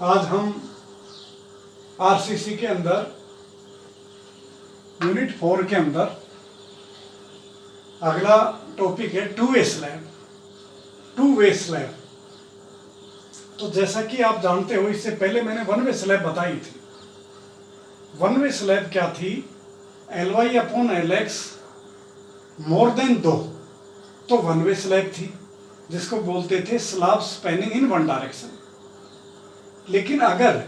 आज हम आरसीसी के अंदर यूनिट 4 के अंदर अगला टॉपिक है to way slab. To way slab, तो जैसा कि आप जानते हो इससे पहले मैंने वन वे स्लैब बताई थी। वन वे स्लैब क्या थी? Ly upon Lx more than 2, तो वन वे स्लैब थी जिसको बोलते थे slab spanning in one direction. लेकिन अगर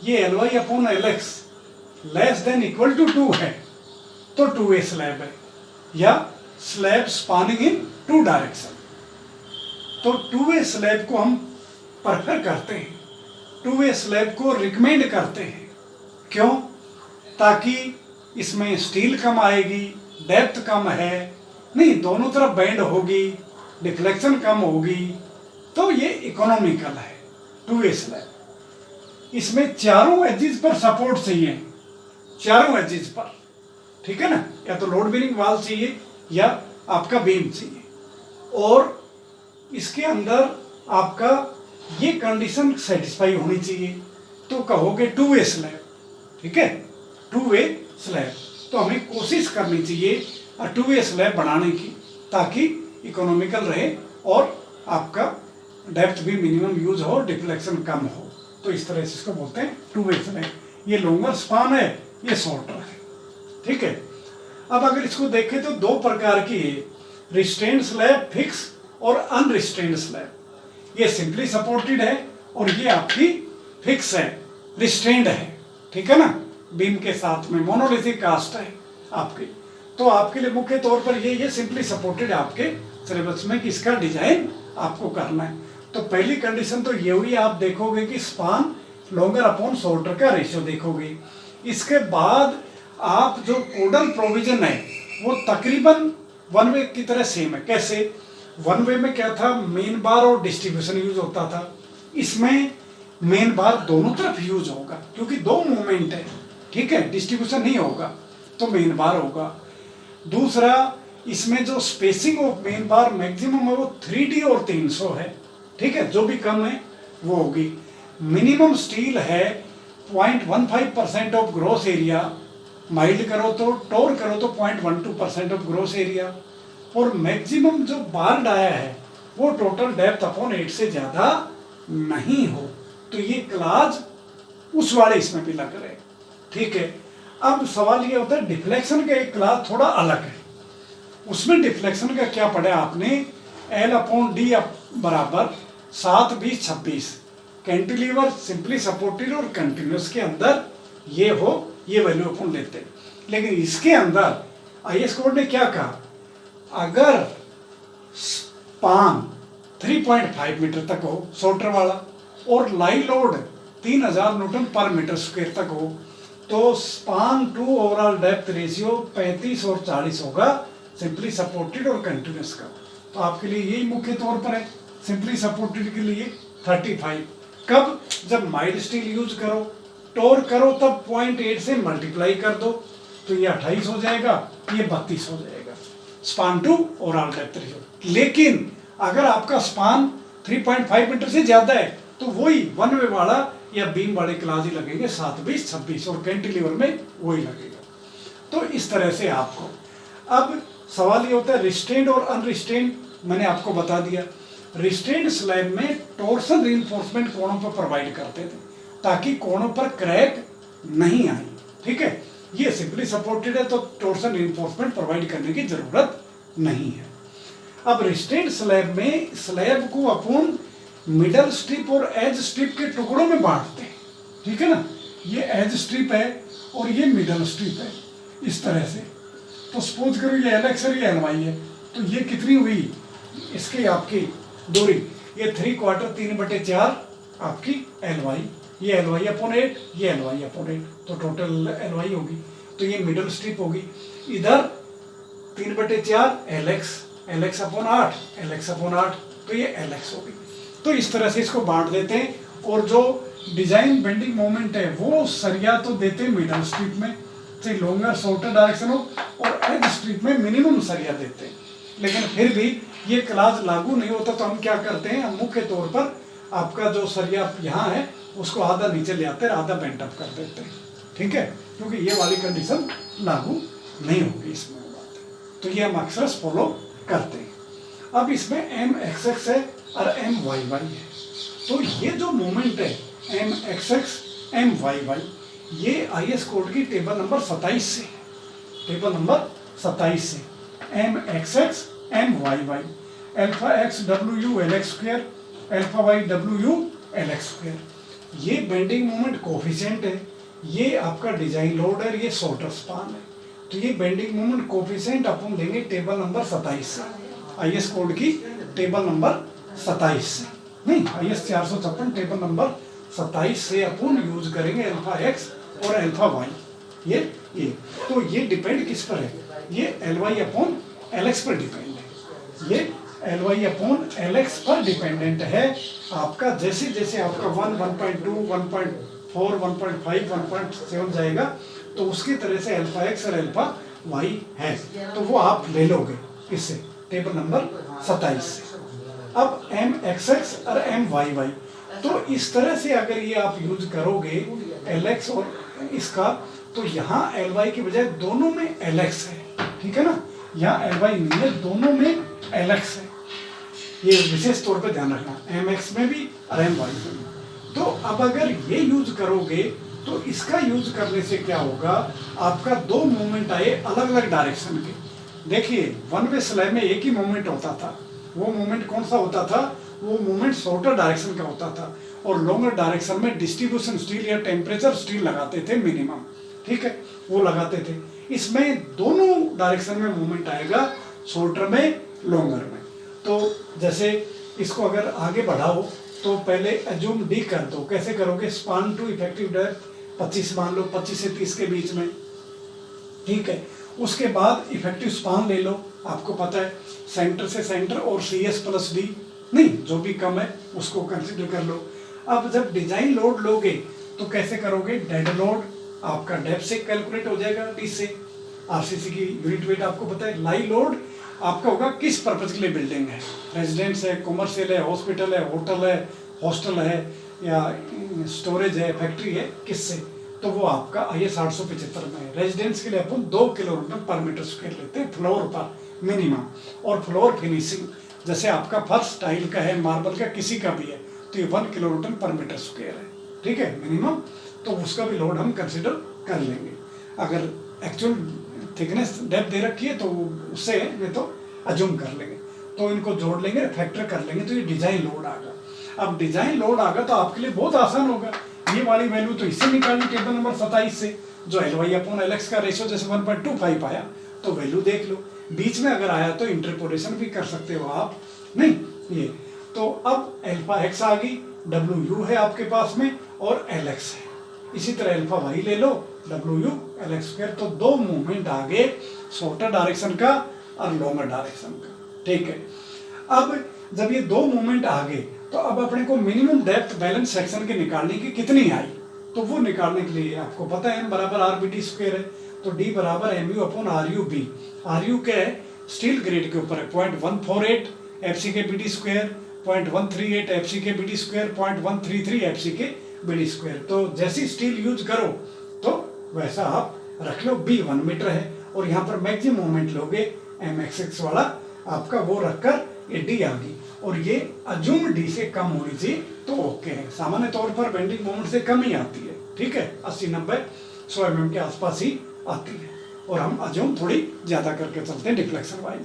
ये Ly upon Lx less than equal to 2 है तो टू वे स्लैब है, या slab spanning in two direction. तो टू वे स्लैब को हम प्रेफर करते हैं, टू वे स्लैब को रिकमेंड करते हैं। क्यों? ताकि इसमें स्टील कम आएगी, डेप्थ कम है, नहीं दोनों तरफ बेंड होगी, डिफ्लेक्शन कम होगी, तो ये इकोनॉमिकल है टू वे स्लैब। इसमें चारों एजिज पर सपोर्ट चाहिए, चारों एजिज पर, ठीक है ना। या तो लोड बेरिंग वाल चाहिए या आपका बीम चाहिए, और इसके अंदर आपका ये कंडीशन सेटिस्फाई होनी चाहिए, तो कहोगे टू वे स्लैब, ठीक है, टू वे स्लैब। तो हमें कोशिश करनी चाहिए टू वे स्लैब बनाने की, ताकि इकोनॉमिकल रहे और आपका डेप्थ भी मिनिमम यूज हो, डिफ्लेक्शन कम हो। तो इस तरह से इसको बोलते हैं टू वे स्लैब। ये लॉन्गर स्पान है, ये शॉर्टर है, ठीक है। अब अगर इसको देखें तो दो प्रकार की है, रिस्ट्रेंड स्लैब फिक्स और अनरिस्ट्रेंड स्लैब। ये सिंपली सपोर्टेड है और ये आपकी फिक्स है, रिस्ट्रेंड है, ठीक है ना, बीम के साथ में मोनोलिथिक कास्ट है आपकी। तो आपके लिए मुख्य तौर पर ये सिंपली सपोर्टेड है आपके सिलेबस में कि इसका डिजाइन आपको करना है। तो पहली कंडीशन तो ये हुई, आप देखोगे कि स्पान लॉन्गर अपॉन शॉर्टर का रेशियो देखोगे। इसके बाद आप जो कोडल प्रोविजन है वो तकरीबन वन वे की तरह सेम है। कैसे? वन वे में क्या था, मेन बार और डिस्ट्रीब्यूशन यूज होता था। इसमें मेन बार दोनों तरफ यूज होगा क्योंकि दो मूवमेंट है, ठीक है, डिस्ट्रीब्यूशन नहीं होगा तो मेन बार होगा। दूसरा, इसमें जो spacing of main bar maximum है वो 3D और 300 है, ठीक है, जो भी कम है वो होगी। मिनिमम स्टील है 0.15% ऑफ ग्रॉस एरिया, माइल्ड करो तो टोर करो तो 0.12% ऑफ ग्रॉस एरिया, और मैक्सिमम जो बार डाया है वो टोटल डेप्थ अपॉन 8 से ज्यादा नहीं हो। तो ये क्लाज उस वाले इसमें भी लग रहे, ठीक है। अब सवाल ये होता है डिफ्लेक्शन का एक क्लास थोड़ा अलग है। उसमें डिफ्लेक्शन का क्या पढ़ा आपने, L अपॉन डी बराबर 7, 20, 26। कैंटिलीवर सिंपली सपोर्टेड और कंटिन्यूस के अंदर ये हो, ये वैल्यू अपन लेते हैं। लेकिन इसके अंदर IS कोड ने क्या कहा, अगर स्पान 3.5 मीटर तक हो शॉर्टर वाला और live load 3000 newton per meter square तक हो, तो span to overall depth ratio 35 और 40 होगा सिंपली सपोर्टेड और कंटिन्यूस का। तो आपके लिए यही मुख्य तौर पर है, सिंपली सपोर्टेड के लिए 35। कब? जब माइल्ड स्टील यूज करो, टोर करो, तब 0.8 से मल्टीप्लाई कर दो तो ये 28 हो जाएगा, ये 32 हो जाएगा span to overall depth ratio. लेकिन अगर आपका स्पान 3.5 मीटर से ज्यादा है तो वही वन वे वाला या बीम वाले क्लास ही लगेंगे 7, 20, 26, और कैंटिलीवर में वही लगेगा। तो इस तरह से आपको अब सवाल ये होता है रिस्ट्रेंड और अनरिस्ट्रेंड। मैंने आपको बता दिया, रिस्ट्रेंड स्लैब में टोर्सन रीइंफोर्समेंट कोणों पर प्रोवाइड करते थे ताकि कोणों पर क्रैक नहीं आए, ठीक है। ये सिंपली सपोर्टेड है तो टोर्सन रीइंफोर्समेंट प्रोवाइड करने की जरूरत नहीं है। अब रिस्ट्रेंड स्लैब में स्लैब को अपन मिडल स्ट्रिप और एज स्ट्रिप के टुकड़ों में बांटते हैं, ठीक है ना। ये एज स्ट्रिप है और ये मिडल स्ट्रिप है, इस तरह से। तो सपोज करो ये Lx और ये Ly है, तो ये कितनी हुई इसकी आपकी दूरी, ये 3/4 3/4 आपकी Ly, ये Ly अपॉन 8, ये Ly अपॉन 8, तो टोटल Ly होगी। तो ये मिडल स्ट्रिप होगी। इधर 3/4 Lx अपॉन 8, Lx अपॉन 8, तो ये Lx होगी। तो इस तरह से इसको बांट देते हैं, और जो डिजाइन बेंडिंग मोमेंट है वो सरिया तो देते हैं मिडल स्ट्रिप में, चाहे लॉन्गर शॉर्टर डायरेक्शन हो, और एज स्ट्रिप में मिनिमम सरिया देते हैं। लेकिन फिर भी ये क्लास लागू नहीं होता तो हम क्या करते हैं, हम मुख्य तौर पर आपका जो सरिया यहाँ है उसको आधा नीचे ले आते हैं, आधा बेंट अप कर देते हैं, ठीक है, क्योंकि ये वाली कंडीशन लागू नहीं होगी इसमें बात। तो ये हम अक्सर फॉलो करते हैं। अब इसमें एम एक्स एक्स है और एम वाई वाई है। तो ये जो मोमेंट है M X X M Y Y, ये IS कोड की टेबल नंबर 27 से, टेबल नंबर 27 से M X X M Y Y, alpha X W U L X square, alpha Y W U L X square, ये bending moment coefficient है, ये आपका design load है, ये shorter span है। तो ये बेंडिंग मोमेंट कोफिशिएंट अपन लेंगे टेबल नंबर 27 से, IS कोड की टेबल नंबर 27 से, नहीं IS 456 टेबल नंबर 27 से अपन यूज करेंगे अल्फा एक्स और अल्फा वाई। ये तो ये डिपेंड किस पर है, ये LY अपॉन LX पर डिपेंड है, ये LY अपॉन LX पर डिपेंडेंट है आपका। जैसे जैसे आपका 1, 1.2, 1.4, 1.5, 1.7 जाएगा तो उसकी तरह से अल्फा एक्स और अल्फा वाई है, तो वो आप ले लोगे इससे टेबल नंबर 27 से। अब एम एक्स एक्स और एम वाई वाई, तो इस तरह से अगर ये आप यूज करोगे LX और इसका, तो यहाँ LY की बजाय दोनों में LX है, ठीक है ना, यहाँ LY नहीं है, दोनों में LX है, ये विशेष तौर पे ध्यान रखना, MX में भी और MY में भी। तो अब अगर ये यूज करोगे तो इसका यूज करने से क्या होगा, आपका दो मोमेंट आए अलग अलग डायरेक्शन के। देखिए वन वे स्लैब में एक ही मोमेंट होता था, वो मोमेंट कौन सा होता था, वो मोमेंट शॉर्टर डायरेक्शन का होता था, और लॉन्गर डायरेक्शन में डिस्ट्रीब्यूशन स्टील या टेम्परेचर स्टील लगाते थे मिनिमम, ठीक है, वो लगाते थे। इसमें दोनों डायरेक्शन में मूवमेंट आएगा, शॉर्टर में लॉन्गर में। तो जैसे इसको अगर आगे बढ़ाओ तो पहले एज्यूम डी कर दो, कैसे करोगे, स्पान टू इफेक्टिव डेप्थ 25 मान लो, 25 से 30 के बीच में, ठीक है। उसके बाद इफेक्टिव स्पान ले लो, आपको पता है सेंटर से सेंटर और CS प्लस डी, नहीं जो भी कम है उसको कंसिडर कर लो। अब जब डिजाइन लोड लोगे तो कैसे करोगे, डेड लोड आपका डेप्थ से कैलकुलेट हो जाएगा डी से, RCC की यूनिट वेट आपको पता है। लाई लोड आपका होगा किस पर्पज के लिए बिल्डिंग है, रेजिडेंस है, कॉमर्शियल है, हॉस्पिटल है, होटल है, हॉस्टल है, या स्टोरेज है, फैक्ट्री है, किससे, तो वो आपका IS 875 में है। रेजिडेंस के लिए अपन 2 किलोमीटर पर मीटर स्क्वायर लेते हैं फ्लोर पर मिनिमम, और फ्लोर फिनिशिंग जैसे आपका फर्श टाइल का है, मार्बल का, किसी का भी है, तो ये 1 किलोमीटर पर मीटर स्क्वायर है, ठीक है, मिनिमम। तो उसका भी लोड हम कंसिडर कर लेंगे। अगर एक्चुअल थिकनेस डेप्थ दे रखी है तो उससे ये तो अज्यूम कर लेंगे, तो इनको जोड़ लेंगे, फैक्टर कर लेंगे, तो ये डिजाइन लोड आ गया। अब डिजाइन लोड आ गया तो आपके लिए बहुत आसान होगा, ये वाली वैल्यू तो इससे निकालनी टेबल नंबर 27 से, जो LY अपॉन LX का रेशियो जैसे 1.25 आया तो वैल्यू देख लो, बीच में अगर आया तो इंटरपोलेशन भी कर सकते हो आप, नहीं ये। तो अब अल्फा एक्स आ गई, WU है आपके पास में, और LX है, इसी तरह अल्फा वाई ले लो, WU LX स्क्वायर। तो दो मूवमेंट आ गए, शॉर्टर डायरेक्शन का और लॉन्गर डायरेक्शन का, ठीक है। अब जब ये दो मूवमेंट आ गए तो अब अपने को मिनिमम डेप्थ बैलेंस सेक्शन के निकालने की कितनी आई, तो वो निकालने के लिए आपको पता है M बराबर RBD स्क्वायर है, तो D बराबर MU अपॉन RUB। RU के स्टील ग्रेड के ऊपर है 0.148 FC के BD स्क्वायर, 0.138 FC के BD स्क्वायर, 0.133 FC के BD स्क्वायर। तो जैसी स्टील यूज करो तो वैसा आप रख लो। B 1 मीटर है, और यहाँ पर मैक्सिमम मोमेंट लोगे MXX वाला आपका, वो रखकर ये D आ गई, और ये अज्यूम D से कम होनी चाहिए तो ओके है। सामान्य तौर पर बेंडिंग मोमेंट से कम ही आती है, ठीक है, 80, 90, 100 mm के आसपास ही आती है, और हम अज्यूम थोड़ी ज्यादा करके चलते हैं डिफ्लेक्शन वाइज,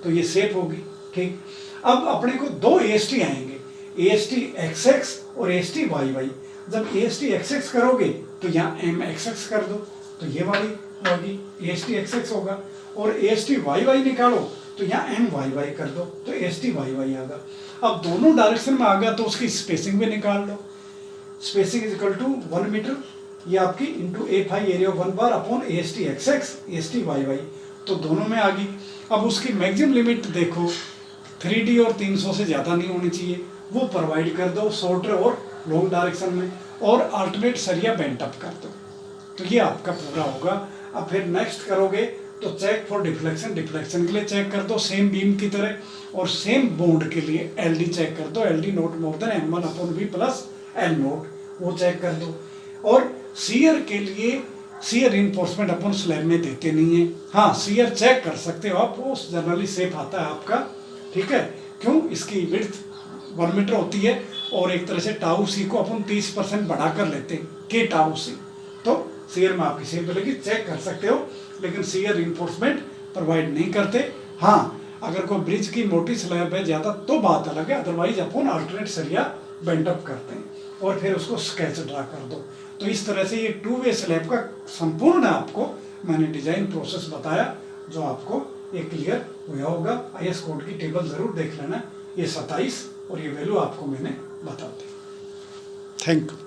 तो ये सेफ होगी, ठीक। अब अपने को दो AST आएंगे, AST XX और AST YY। जब AST XX करोगे तो यहाँ MXX कर दो, तो ये वाली होगी AST XX होगा, और AST YY निकालो तो यहाँ MYY कर दो, तो AST YY आएगा। अब दोनों डायरेक्शन में आ गया तो उसकी स्पेसिंग भी निकाल लो, spacing is equal to 1 metre, ये आपकी इंटू A फाई एरिया 1 बार upon AST XX AST YY, तो दोनों में आ गई। अब उसकी मैक्सिमम लिमिट देखो, 3D और 300 से ज़्यादा नहीं होनी चाहिए, वो प्रोवाइड कर दो शॉर्टर और लॉन्ग डायरेक्शन में, और अल्टरनेट सरिया बेंट अप कर दो, तो ये आपका पूरा होगा। अब फिर नेक्स्ट करोगे तो चेक फॉर डिफ्लेक्शन, डिफ्लेक्शन के लिए चेक कर दो सेम बीम की तरह, और सेम बोर्ड के लिए एल डी चेक कर दो, L D not more than M one upon V plus L naught, वो चेक कर दो। और सीयर के लिए सीयर इन्फोर्समेंट अपन स्लैब में देते नहीं है, हाँ सीयर चेक कर सकते हो आप, वो जनरली सेफ आता है आपका, ठीक है। क्यों, इसकी विड्थ 1 मीटर होती है और एक तरह से टाउ सी को अपन 30% बढ़ा कर लेते हैं के टाउ सी, तो सीयर में आपकी सेफ मिलेगी, चेक कर सकते हो, लेकिन सीयर इन्फोर्समेंट प्रोवाइड नहीं करते। हाँ अगर कोई ब्रिज की मोटी स्लैब है ज़्यादा तो बात अलग है, अदरवाइज अपन अल्टरनेट सरिया बेंड अप करते हैं और फिर उसको स्केच ड्रा कर दो। तो इस तरह से ये 2 वे स्लैब का संपूर्ण आपको मैंने डिजाइन प्रोसेस बताया, जो आपको ये क्लियर हुआ होगा। IS कोड की टेबल जरूर देख लेना, ये 27 और ये वैल्यू आपको मैंने बता दी। Thank you.